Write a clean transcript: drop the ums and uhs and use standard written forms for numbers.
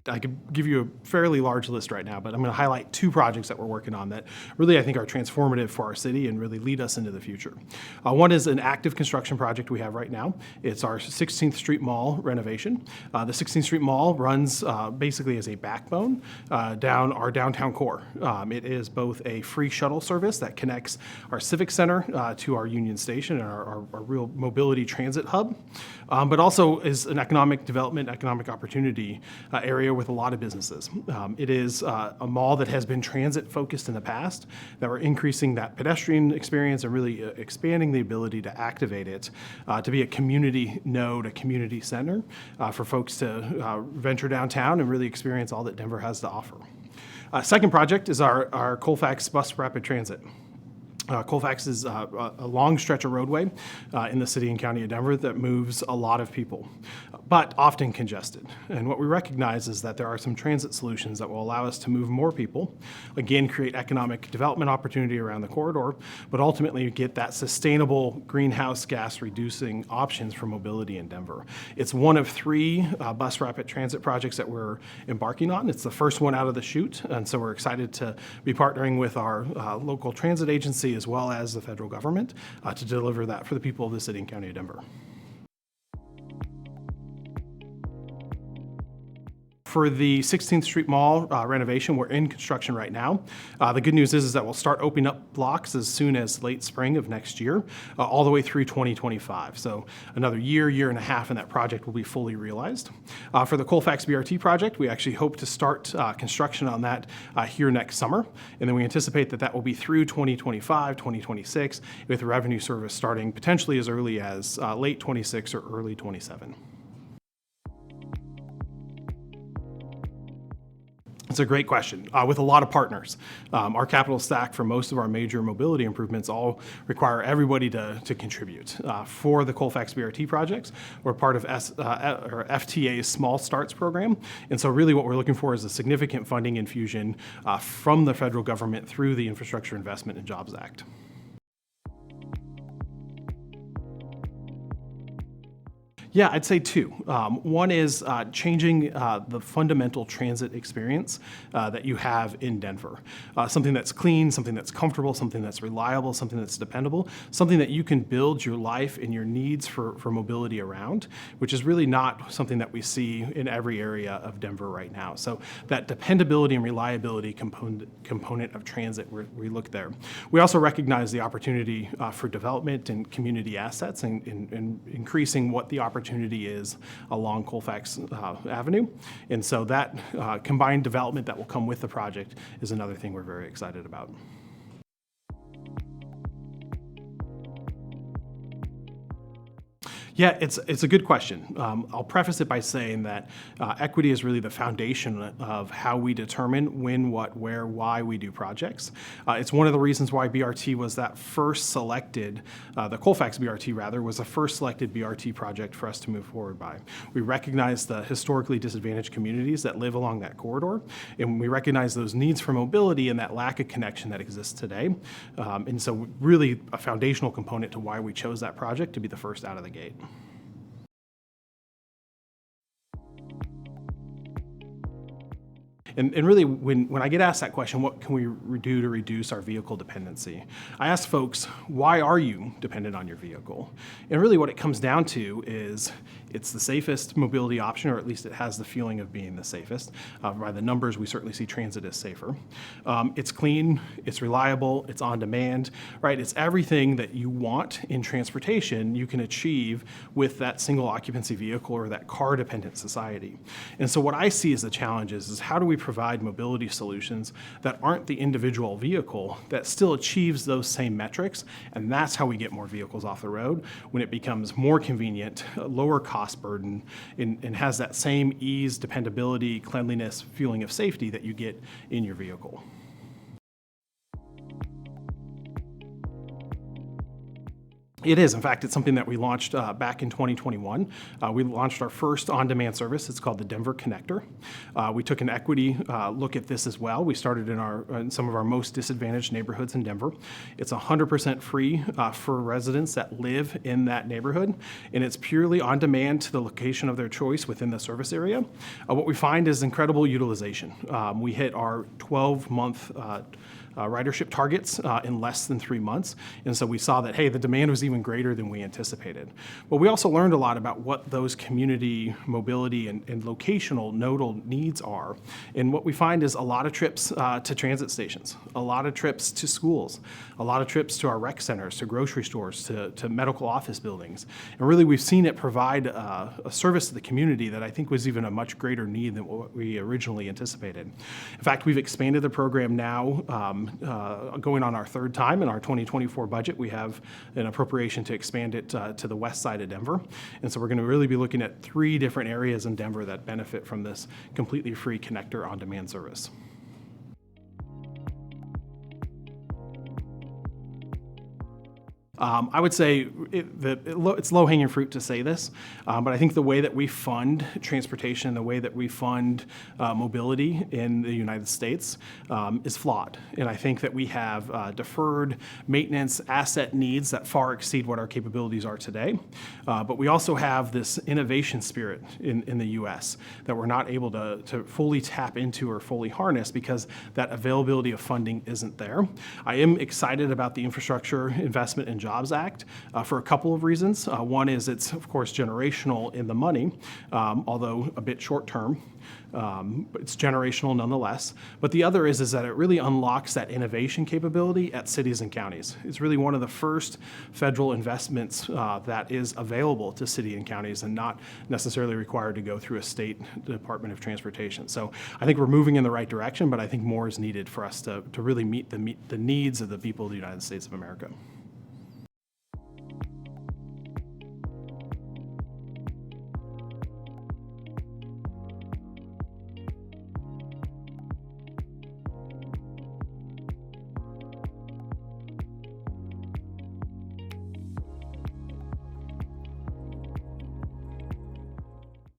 I could give you a fairly large list right now, but I'm going to highlight two projects that we're working on that really I think are transformative for our city and really lead us into the future. One is an active construction project we have right now. It's our 16th Street Mall renovation. The 16th Street Mall runs basically as a backbone down our downtown core. It is both a free shuttle service that connects our Civic Center to our Union Station and our real mobility transit hub, but also is an economic development, economic opportunity area with a lot of businesses. It is a mall that has been transit focused in the past, that we're increasing that pedestrian experience and really expanding the ability to activate it to be a community node, a community center for folks to venture downtown and really experience all that Denver has to offer. Second project is our Colfax Bus Rapid Transit. Colfax is a long stretch of roadway in the city and county of Denver that moves a lot of people, but often congested. And what we recognize is that there are some transit solutions that will allow us to move more people, again, create economic development opportunity around the corridor, but ultimately get that sustainable greenhouse gas reducing options for mobility in Denver. It's one of three bus rapid transit projects that we're embarking on. It's the first one out of the chute, and so we're excited to be partnering with our local transit agency as well as the federal government to deliver that for the people of the city and county of Denver. For the 16th Street Mall renovation, we're in construction right now. The good news is that we'll start opening up blocks as soon as late spring of next year, all the way through 2025. So another year and a half, and that project will be fully realized. For the Colfax BRT project, we actually hope to start construction on that here next summer. And then we anticipate that that will be through 2025, 2026, with revenue service starting potentially as early as late 26 or early 27. It's a great question with a lot of partners. Our capital stack for most of our major mobility improvements all require everybody to contribute. For the Colfax BRT projects, we're part of FTA's Small Starts program. And so really what we're looking for is a significant funding infusion from the federal government through the Infrastructure Investment and Jobs Act. Yeah, I'd say two. One is changing the fundamental transit experience that you have in Denver. Something that's clean, something that's comfortable, something that's reliable, something that's dependable, something that you can build your life and your needs for mobility around, which is really not something that we see in every area of Denver right now. So that dependability and reliability component of transit, we look there. We also recognize the opportunity for development and community assets and increasing what the opportunity is along Colfax Avenue. And so that combined development that will come with the project is another thing we're very excited about. Yeah, it's a good question. I'll preface it by saying that equity is really the foundation of how we determine when, what, where, why we do projects. It's one of the reasons why BRT was that first selected, the Colfax BRT rather, was the first selected BRT project for us to move forward by. We recognize the historically disadvantaged communities that live along that corridor, and we recognize those needs for mobility and that lack of connection that exists today. And so really a foundational component to why we chose that project to be the first out of the gate. And really, when I get asked that question, what can we do to reduce our vehicle dependency? I ask folks, why are you dependent on your vehicle? And really what it comes down to is it's the safest mobility option, or at least it has the feeling of being the safest. By the numbers, we certainly see transit as safer. It's clean, it's reliable, it's on demand, right? It's everything that you want in transportation you can achieve with that single occupancy vehicle or that car-dependent society. And so what I see as the challenge is how do we provide mobility solutions that aren't the individual vehicle that still achieves those same metrics, and that's how we get more vehicles off the road when it becomes more convenient, lower cost burden, and has that same ease, dependability, cleanliness, feeling of safety that you get in your vehicle. It is. In fact, it's something that we launched back in 2021. We launched our first on-demand service. It's called the Denver Connector. We took an equity look at this as well. We started in some of our most disadvantaged neighborhoods in Denver. It's 100% free for residents that live in that neighborhood, and it's purely on demand to the location of their choice within the service area. What we find is incredible utilization. We hit our 12-month ridership targets in less than 3 months. And so we saw that, hey, the demand was even greater than we anticipated. But we also learned a lot about what those community mobility and locational nodal needs are. And what we find is a lot of trips to transit stations, a lot of trips to schools, a lot of trips to our rec centers, to grocery stores, to medical office buildings. And really, we've seen it provide a service to the community that I think was even a much greater need than what we originally anticipated. In fact, we've expanded the program now. Going on our third time in our 2024 budget, we have an appropriation to expand it to the west side of Denver. And so we're going to really be looking at 3 different areas in Denver that benefit from this completely free connector on-demand service. I would say it's low-hanging fruit to say this, but I think the way that we fund transportation, the way that we fund mobility in the United States is flawed. And I think that we have deferred maintenance asset needs that far exceed what our capabilities are today. But we also have this innovation spirit in the U.S. that we're not able to fully tap into or fully harness because that availability of funding isn't there. I am excited about the Infrastructure Investment and Jobs Act for a couple of reasons. One is it's, of course, generational in the money, although a bit short term. But it's generational nonetheless. But the other is that it really unlocks that innovation capability at cities and counties. It's really one of the first federal investments that is available to city and counties and not necessarily required to go through a state Department of Transportation. So I think we're moving in the right direction, but I think more is needed for us to really meet the needs of the people of the United States of America.